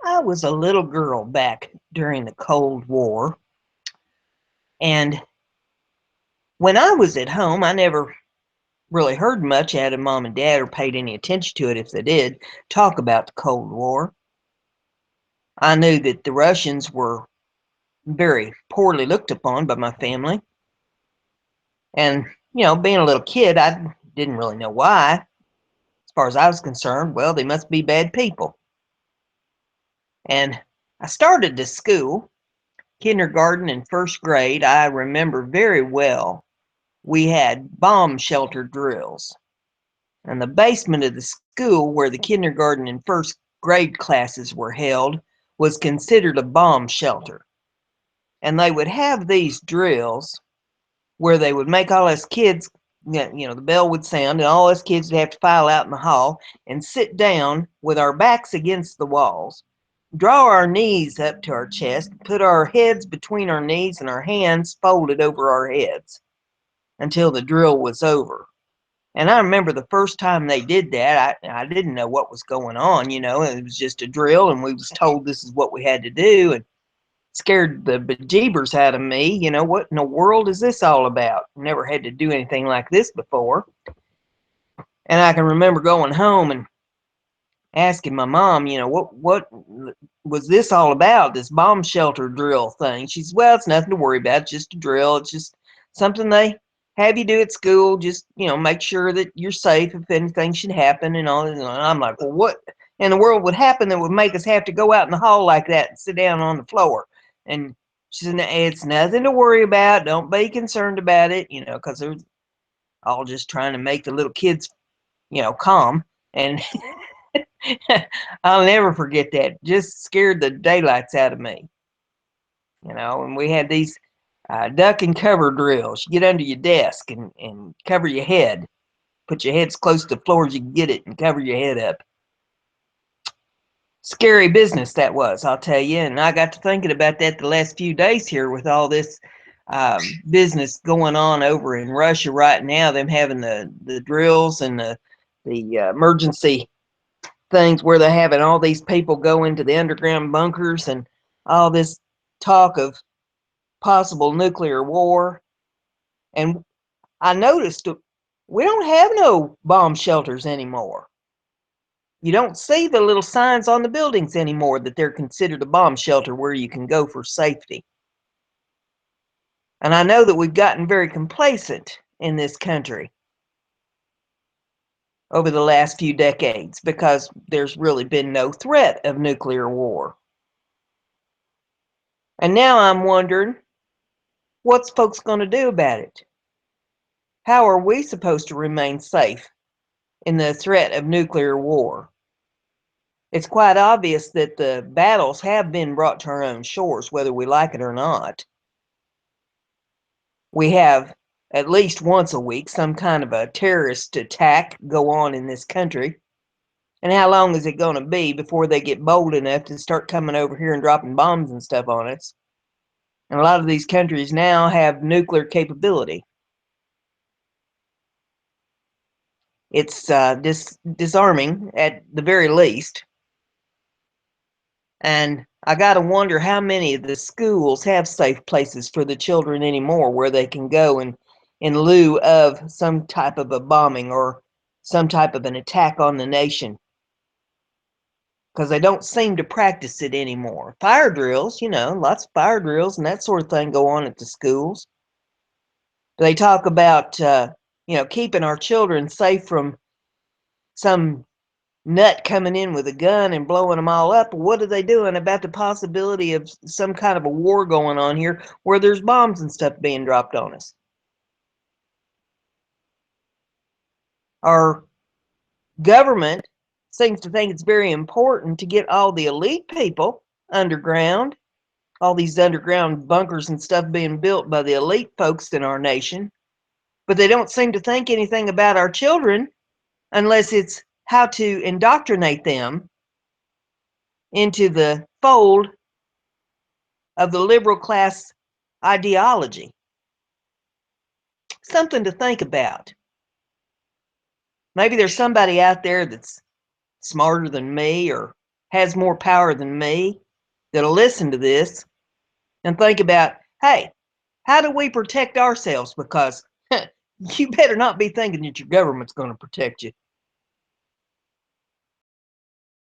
I was a little girl back during the Cold War, and when I was at home, I never really heard much out of mom and dad or paid any attention to it if they did talk about the Cold War. I knew that the Russians were very poorly looked upon by my family. And, being a little kid, I didn't really know why. As far as I was concerned, well, they must be bad people. And I started to school, kindergarten and first grade. I remember very well we had bomb shelter drills. And the basement of the school where the kindergarten and first grade classes were held was considered a bomb shelter. And they would have these drills where they would make all us kids, the bell would sound, and all us kids would have to file out in the hall and sit down with our backs against the walls, draw our knees up to our chest, put our heads between our knees and our hands folded over our heads until the drill was over. And I remember the first time they did that, I didn't know what was going on, it was just a drill and we was told this is what we had to do, and scared the bejeebers out of me. What in the world is this all about? Never had to do anything like this before. And I can remember going home and asking my mom, what was this all about, this bomb shelter drill thing? She said, well, it's nothing to worry about, it's just a drill. It's just something they have you do at school, just, make sure that you're safe if anything should happen and all that. And I'm like, well, what in the world would happen that would make us have to go out in the hall like that and sit down on the floor? And she said, it's nothing to worry about. Don't be concerned about it, because they're all just trying to make the little kids, calm. And I'll never forget that. Just scared the daylights out of me. And we had these duck and cover drills. You get under your desk and cover your head. Put your head as close to the floor as you can get it and cover your head up. Scary business that was, I'll tell you. And I got to thinking about that the last few days here with all this business going on over in Russia right now. Them having the drills and the emergency things where they're having all these people go into the underground bunkers and all this talk of possible nuclear war. And I noticed we don't have no bomb shelters anymore. You don't see the little signs on the buildings anymore that they're considered a bomb shelter where you can go for safety. And I know that we've gotten very complacent in this country over the last few decades because there's really been no threat of nuclear war. And now I'm wondering, what's folks going to do about it? How are we supposed to remain safe in the threat of nuclear war? It's quite obvious that the battles have been brought to our own shores, whether we like it or not. We have at least once a week some kind of a terrorist attack go on in this country. And how long is it going to be before they get bold enough to start coming over here and dropping bombs and stuff on us? And a lot of these countries now have nuclear capability. It's disarming at the very least. And I got to wonder how many of the schools have safe places for the children anymore where they can go and in lieu of some type of a bombing or some type of an attack on the nation. Because they don't seem to practice it anymore. Fire drills, lots of fire drills and that sort of thing go on at the schools. They talk about, keeping our children safe from some nut coming in with a gun and blowing them all up. What are they doing about the possibility of some kind of a war going on here where there's bombs and stuff being dropped on us? Our government seems to think it's very important to get all the elite people underground, all these underground bunkers and stuff being built by the elite folks in our nation, but they don't seem to think anything about our children unless it's how to indoctrinate them into the fold of the liberal class ideology. Something to think about. Maybe there's somebody out there that's smarter than me or has more power than me that'll listen to this and think about, hey, how do we protect ourselves? Because you better not be thinking that your government's going to protect you.